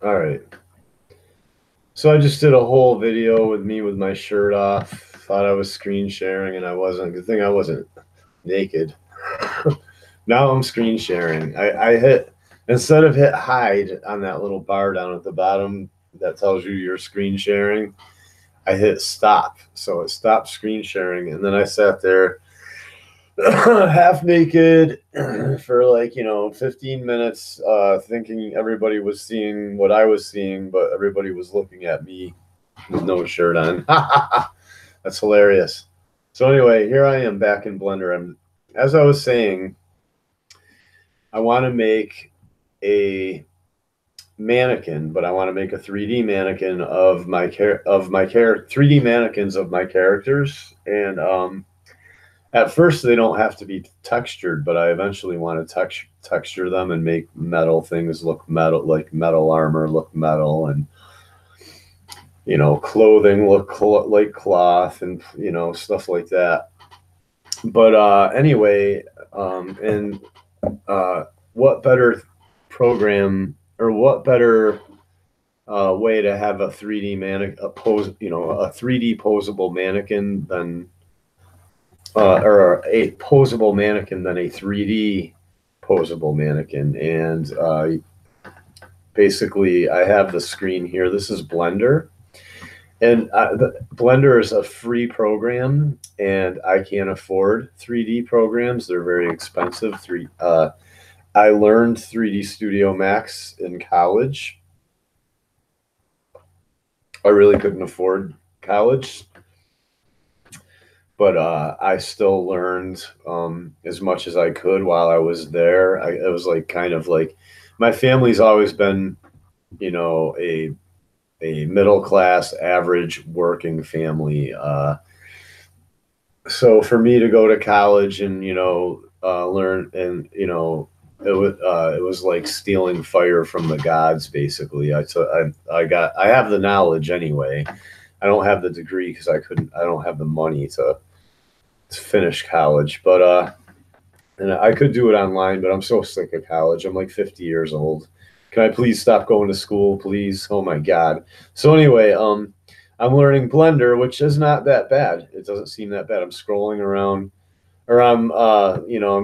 All right. So I just did a whole video with me with my shirt off. Thought I was screen sharing and I wasn't. Good thing I wasn't naked. Now I'm screen sharing. I hit, instead of hit hide on that little bar down at the bottom that tells you you're screen sharing, I hit stop. So it stopped screen sharing. And then I sat there half naked for like 15 minutes, thinking everybody was seeing what I was seeing, but everybody was looking at me with no shirt on. That's hilarious. So anyway, here I am back in Blender. As I was saying, I want to make a mannequin, but I want to make a 3D mannequin of my 3D mannequins of my characters. And at first, they don't have to be textured, but I eventually want to texture them and make metal things look metal, like metal armor look metal, and clothing look like cloth, and stuff like that. But anyway, and what better program or what better way to have a 3D mannequin, a 3D posable mannequin than or a posable mannequin than a 3D posable mannequin. And basically, I have the screen here. This is Blender. And Blender is a free program, and I can't afford 3D programs. They're very expensive. I learned 3D Studio Max in college. I really couldn't afford college, but I still learned as much as I could while I was there. It was like kind of like my family's always been, a middle class, average working family. So for me to go to college and learn, and it was like stealing fire from the gods, basically. I have the knowledge anyway. I don't have the degree because I don't have the money to finish college, but and I could do it online, but I'm so sick of college. I'm like 50 years old. Can I please stop going to school, please? Oh my God. So anyway, I'm learning Blender, which is not that bad. It doesn't seem that bad. I'm scrolling around, or I'm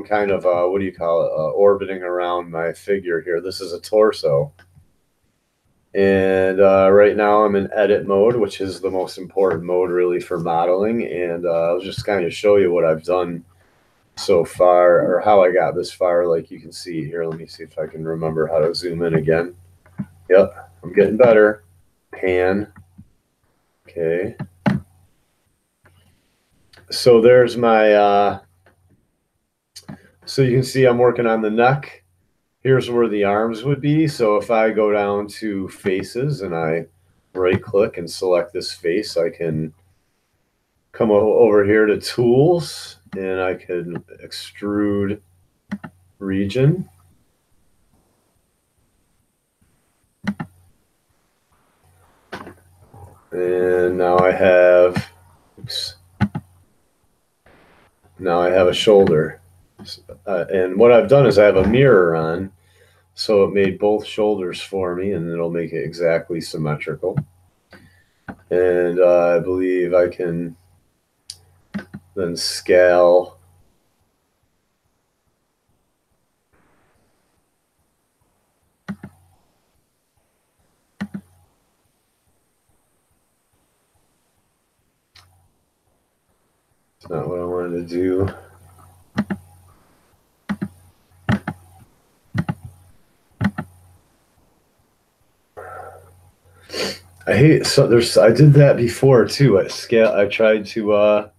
kind of, what do you call it? Orbiting around my figure here. This is a torso. And right now I'm in edit mode, which is the most important mode really for modeling. And I'll just kind of show you what I've done so far, or how I got this far. Like you can see here, let me see if I can remember how to zoom in again. Yep, I'm getting better. Pan. Okay. So there's my, so you can see I'm working on the neck. Here's where the arms would be. So if I go down to faces and I right click and select this face, I can come over here to tools, and I can extrude region. And now I have, oops, now I have a shoulder. And what I've done is I have a mirror on, so it made both shoulders for me, and it'll make it exactly symmetrical. And I believe I can then scale. It's not what I wanted to do. I hate, so I did that before too. I tried to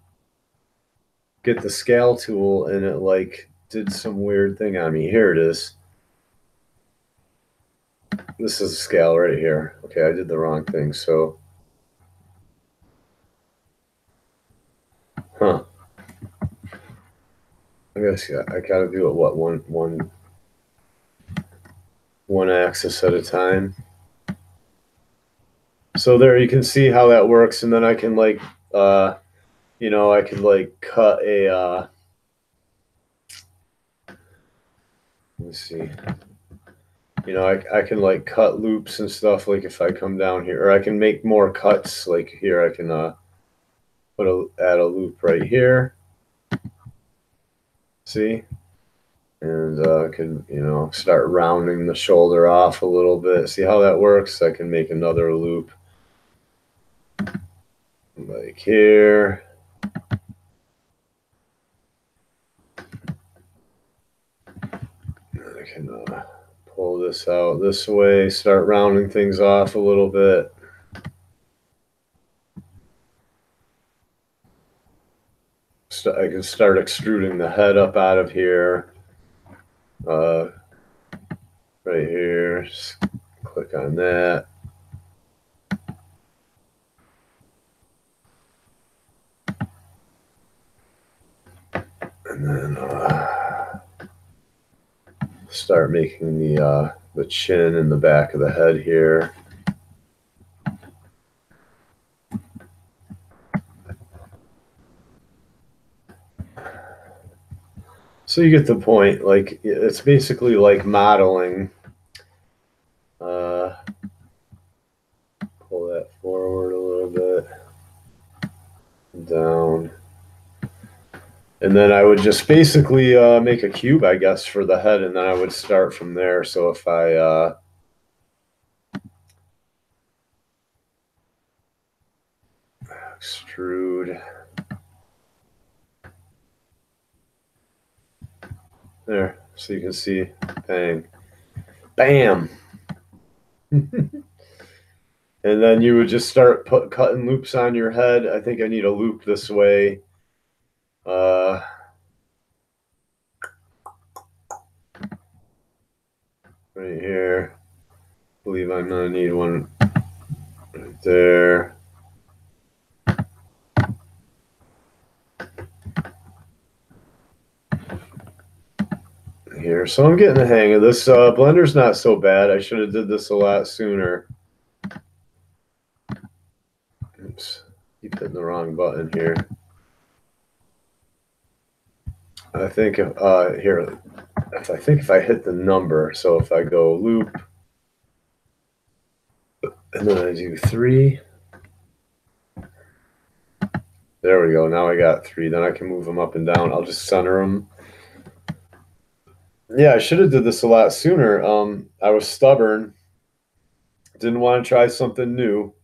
get the scale tool, and it like did some weird thing on me. Here it is. This is a scale right here. Okay, I did the wrong thing. So, I guess I gotta do it one axis at a time. So there you can see how that works, and then I can like I could like cut a let's see. You know, I can like cut loops and stuff. Like if I come down here, or I can make more cuts. Like here, I can add a loop right here. See, and I can, you know, start rounding the shoulder off a little bit. See how that works? I can make another loop like here. I can pull this out this way, start rounding things off a little bit. I can start extruding the head up out of here. Right here, just click on that. And then start making the chin and the back of the head here. So you get the point. Like, it's basically like modeling. Pull that forward a little bit, down. And then I would just basically make a cube, I guess, for the head, and then I would start from there. So if I extrude there, so you can see, bang, bam. And then you would just start cutting loops on your head. I think I need a loop this way. Right here. I believe I'm gonna need one right there. Here, so I'm getting the hang of this. Blender's not so bad. I should have did this a lot sooner. Oops, keep hitting the wrong button here. I think if I hit the number, so if I go loop, and then I do 3, there we go. Now I got 3. Then I can move them up and down. I'll just center them. Yeah, I should have did this a lot sooner. I was stubborn. Didn't want to try something new.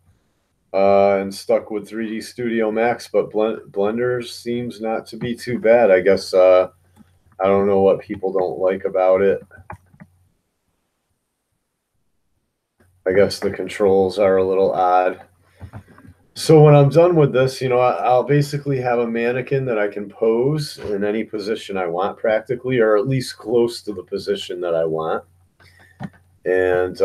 And stuck with 3D Studio Max, but Blender seems not to be too bad. I guess I don't know what people don't like about it. I guess the controls are a little odd. So when I'm done with this, you know, I'll basically have a mannequin that I can pose in any position I want practically, or at least close to the position that I want. And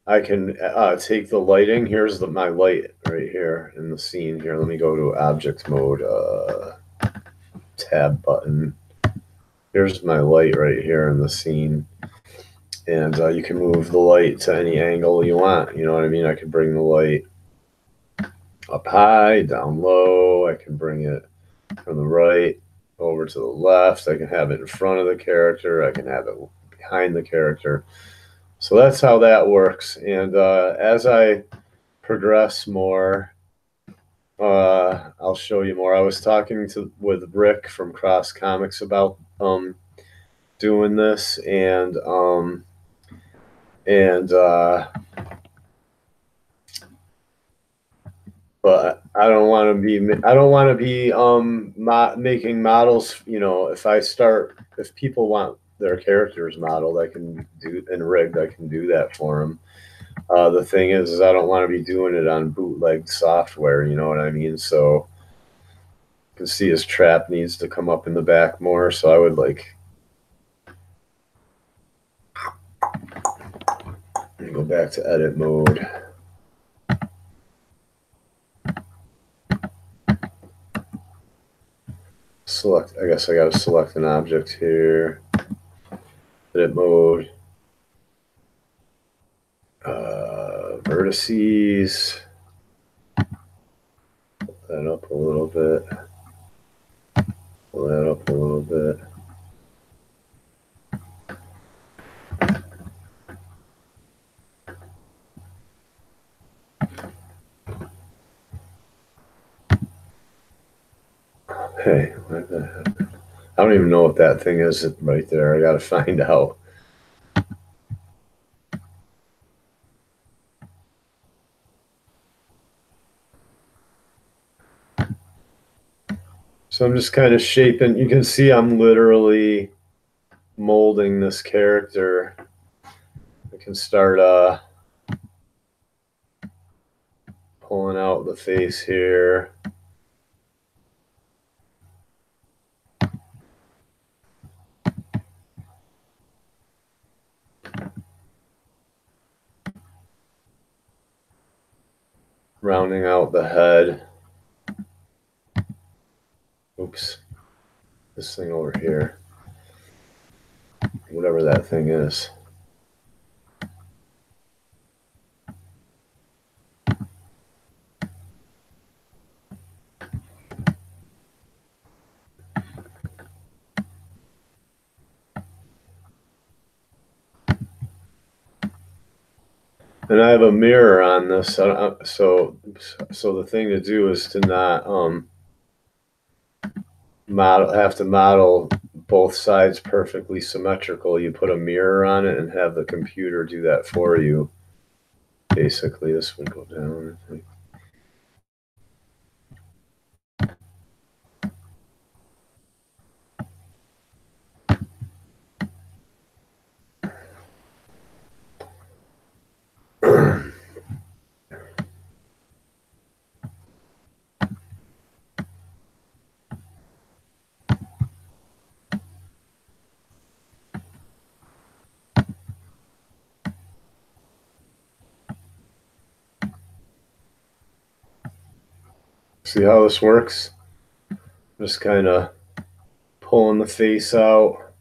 I can take the lighting. Here's my light right here in the scene here. Let me go to object mode, tab button. Here's my light right here in the scene. And you can move the light to any angle you want. You know what I mean? I can bring the light up high, down low. I can bring it from the right over to the left. I can have it in front of the character. I can have it behind the character. So that's how that works. And as I progress more, I'll show you more. I was talking with Rick from Cross Comics about doing this, and but I don't want to be making models. You know, if people want their characters modeled, I can do and rigged. I can do that for them. The thing is I don't want to be doing it on bootleg software. You know what I mean? So you can see his trap needs to come up in the back more. So I would like go back to edit mode. Select, I guess I got to select an object here. Edit mode. Vertices. Pull that up a little bit. Pull that up a little bit. Hey, what the heck? I don't even know what that thing is right there. I got to find out. So I'm just kind of shaping. You can see I'm literally molding this character. I can start pulling out the face here. Rounding out the head. Oops. This thing over here. Whatever that thing is. And I have a mirror on this, so the thing to do is to not have to model both sides perfectly symmetrical. You put a mirror on it and have the computer do that for you. Basically, this would go down, I think. See how this works? Just kind of pulling the face out.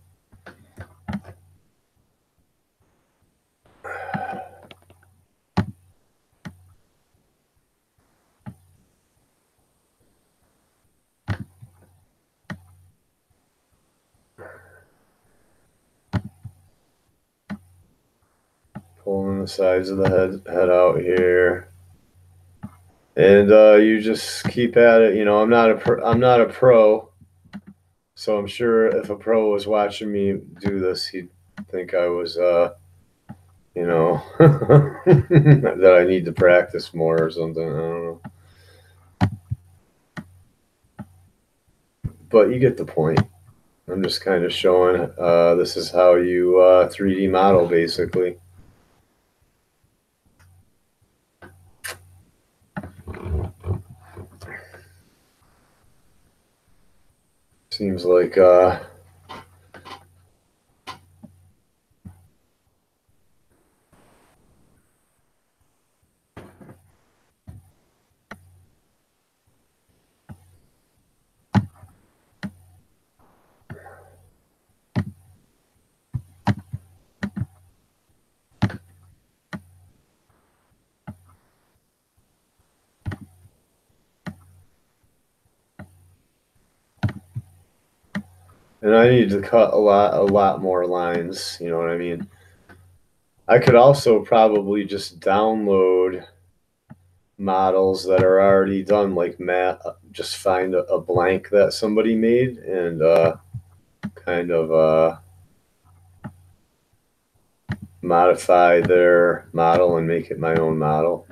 Pulling the sides of the head out here. And you just keep at it. You know, I'm not a pro, so I'm sure if a pro was watching me do this, he'd think I was, you know, that I need to practice more or something. I don't know. But you get the point. I'm just kind of showing this is how you 3D model, basically. Seems like and I need to cut a lot more lines. You know what I mean? I could also probably just download models that are already done, like just find a blank that somebody made and kind of modify their model and make it my own model.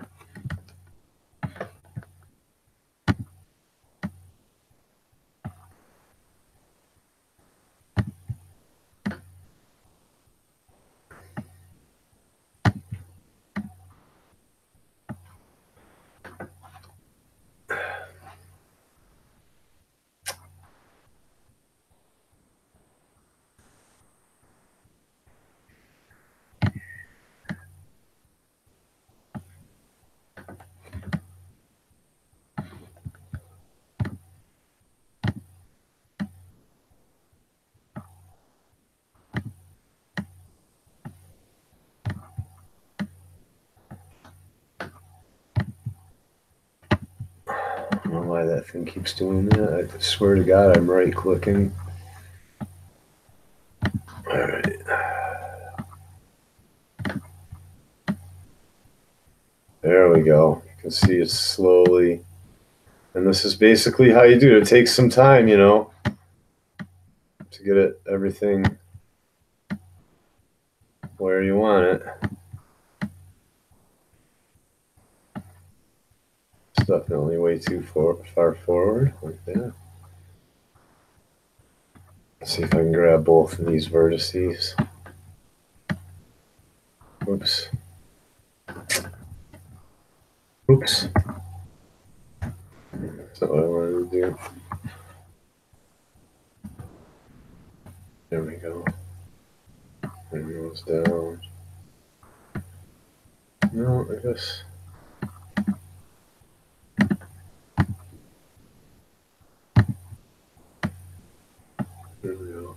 I don't know why that thing keeps doing that. I swear to God, I'm right clicking. All right. There we go. You can see it's slowly And this is basically how you do it. It takes some time, you know, to get it everything where you want it. It's definitely way too far forward, like that. Let's see if I can grab both of these vertices. Oops. Oops. That's not what I wanted to do. There we go. And it goes down. No, I guess. There we go.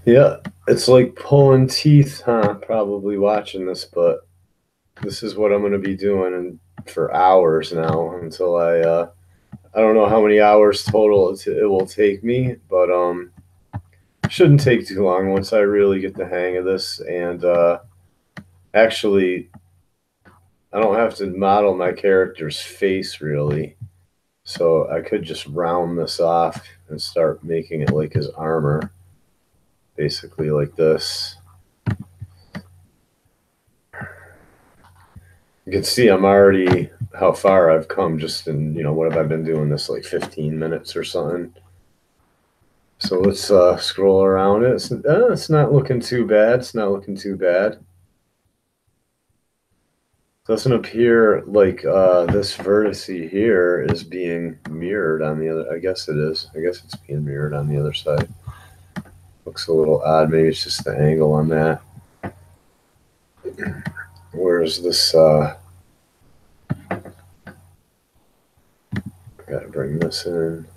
Yeah, it's like pulling teeth, huh? Probably watching this, but this is what I'm going to be doing for hours now until I don't know how many hours total it will take me, but shouldn't take too long once I really get the hang of this. And actually, I don't have to model my character's face really, so I could just round this off and start making it like his armor, basically like this. You can see I'm already how far I've come just in, you know, what have I been doing this like 15 minutes or something. So let's scroll around it. It's not looking too bad. It's not looking too bad. Doesn't appear like this vertex here is being mirrored on the other. I guess it is. I guess it's being mirrored on the other side. Looks a little odd. Maybe it's just the angle on that. Where's this? Gotta bring this in.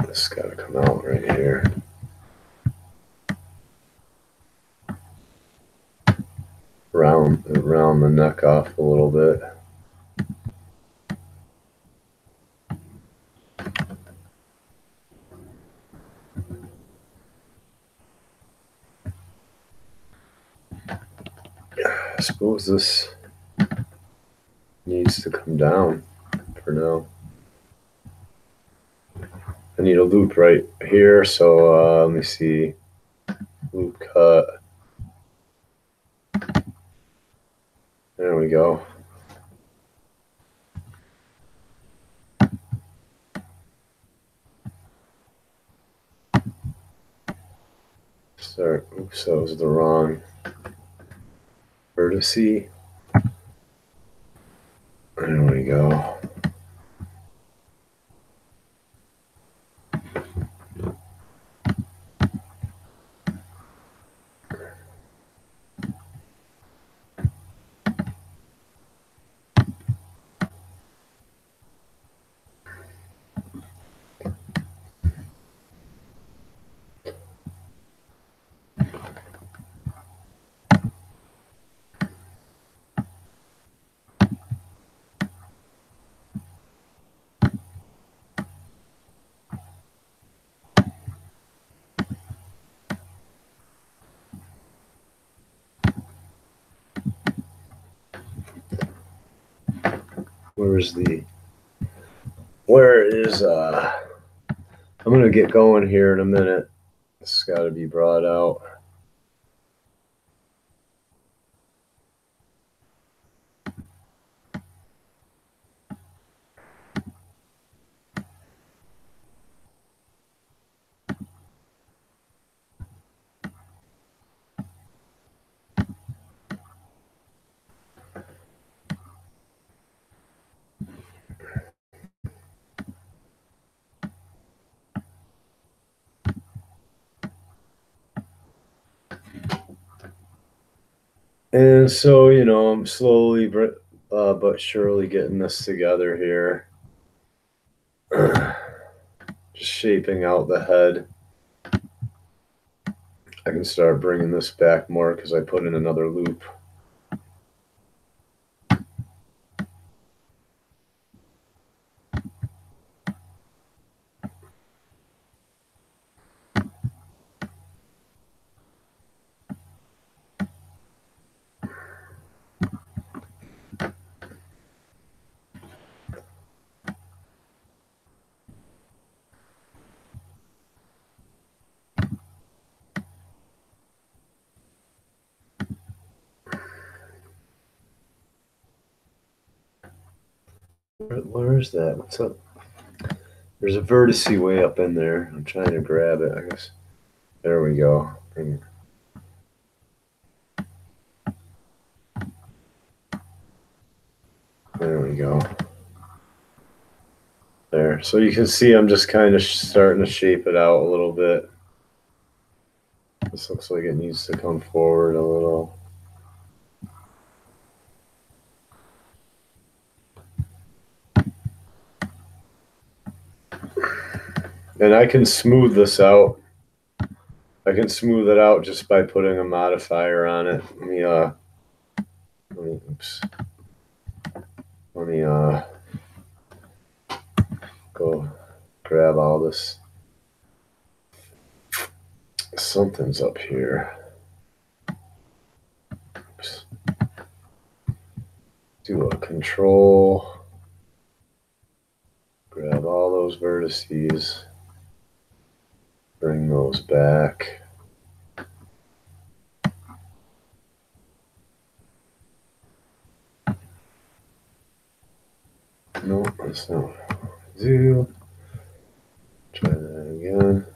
This gotta come out right here. Round the neck off a little bit. I suppose this needs to come down for now. I need a loop right here, so let me see. Loop cut. There we go. Start. Oops, that was the wrong vertex. There we go. Where is I'm gonna get going here in a minute. It's gotta be brought out. And so, you know, I'm slowly but surely getting this together here. Just shaping out the head. I can start bringing this back more because I put in another loop Where's that? What's up? There's a vertex way up in there. I'm trying to grab it, I guess. There we go. There we go. There. So you can see I'm just kind of starting to shape it out a little bit. This looks like it needs to come forward a little. And I can smooth this out. I can smooth it out just by putting a modifier on it. Let me go grab all this. Something's up here. Oops. Do a control. Grab all those vertices. Bring those back. No, that's not what I want to do. Try that again.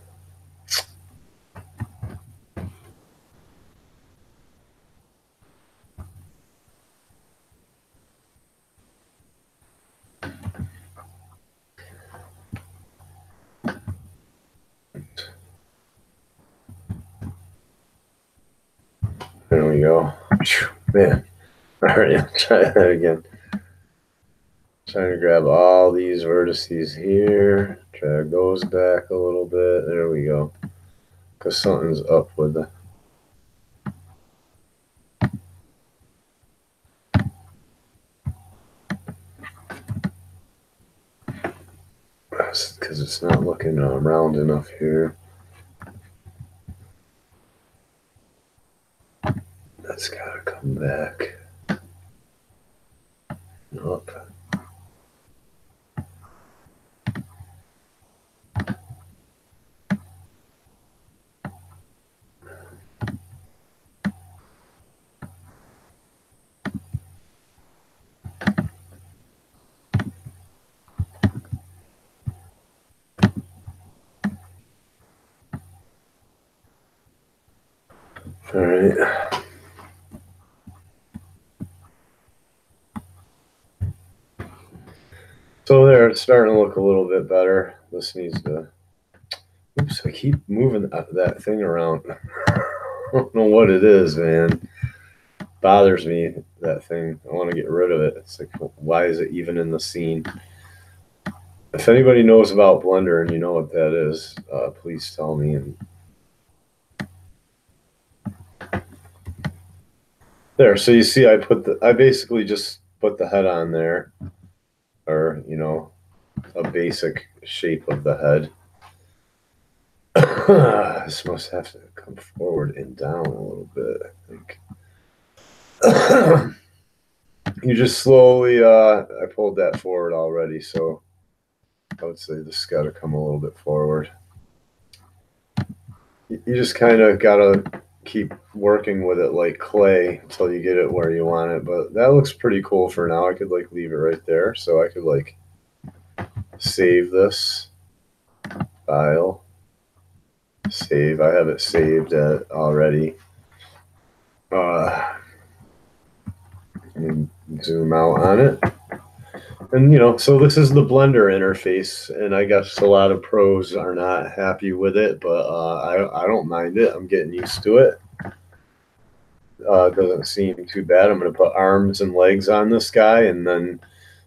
There we go. Man. All right, I'll try that again. Trying to grab all these vertices here, drag those back a little bit. There we go. Because something's up with the. Because it's not looking round enough here. That's got to come back. Up. All right. So there, it's starting to look a little bit better. This needs to. Oops, I keep moving that thing around. I don't know what it is, man. Bothers me, that thing. I want to get rid of it. It's like, why is it even in the scene? If anybody knows about Blender and you know what that is, please tell me. And there, so you see, I basically just put the head on there, or a basic shape of the head. This must have to come forward and down a little bit, I think. You just slowly, I pulled that forward already, so I would say this got to come a little bit forward. You just kind of got to keep working with it like clay until you get it where you want it. But that looks pretty cool for now. I could like leave it right there. So I could like save this file. Save. I have it saved already. And zoom out on it. And so this is the Blender interface, and I guess a lot of pros are not happy with it, but I don't mind it. I'm getting used to it. It doesn't seem too bad. I'm going to put arms and legs on this guy and then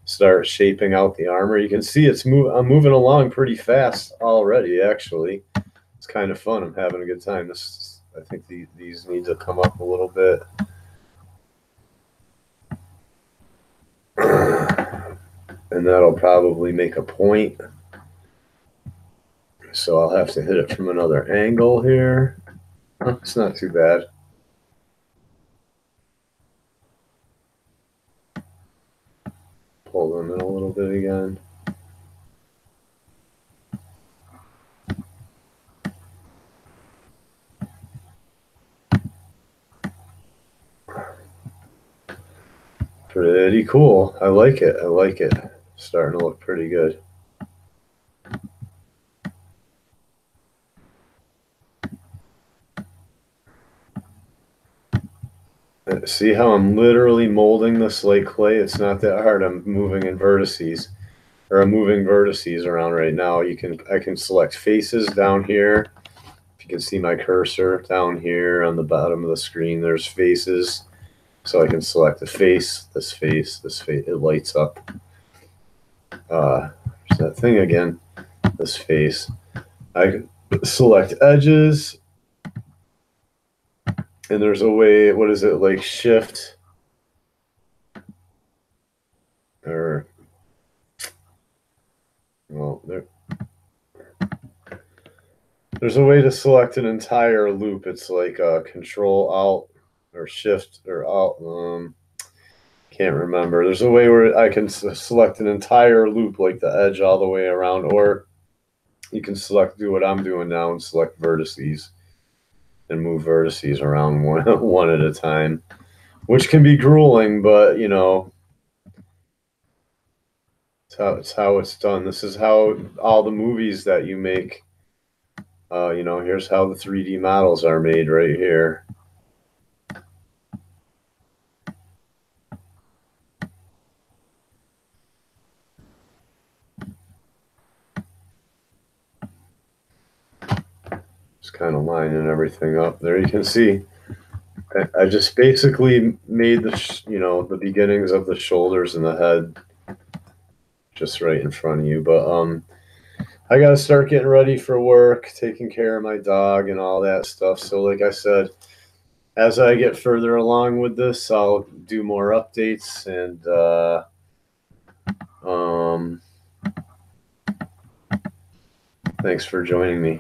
start shaping out the armor. You can see I'm moving along pretty fast already, actually. It's kind of fun. I'm having a good time. I think these need to come up a little bit. And that'll probably make a point. So I'll have to hit it from another angle here. It's not too bad. Pull them in a little bit again. Pretty cool. I like it. I like it. Starting to look pretty good. See how I'm literally molding this like clay? It's not that hard. I'm moving in vertices, or I'm moving vertices around right now. I can select faces down here. If you can see my cursor down here on the bottom of the screen, there's faces. So I can select the face, this face, this face. It lights up. There's that thing again, this face. I can select edges. And there's a way, what is it, like shift or, well, there's a way to select an entire loop. It's like Control Alt or Shift or Alt. Can't remember. There's a way where I can select an entire loop, like the edge all the way around, or you can do what I'm doing now and select vertices and move vertices around one at a time, which can be grueling, but you know, it's how it's done. This is how all the movies that you make, you know, here's how the 3D models are made right here. Just kind of lining everything up. There you can see. I just basically made you know, the beginnings of the shoulders and the head just right in front of you. But I got to start getting ready for work, taking care of my dog and all that stuff. So like I said, as I get further along with this, I'll do more updates and thanks for joining me.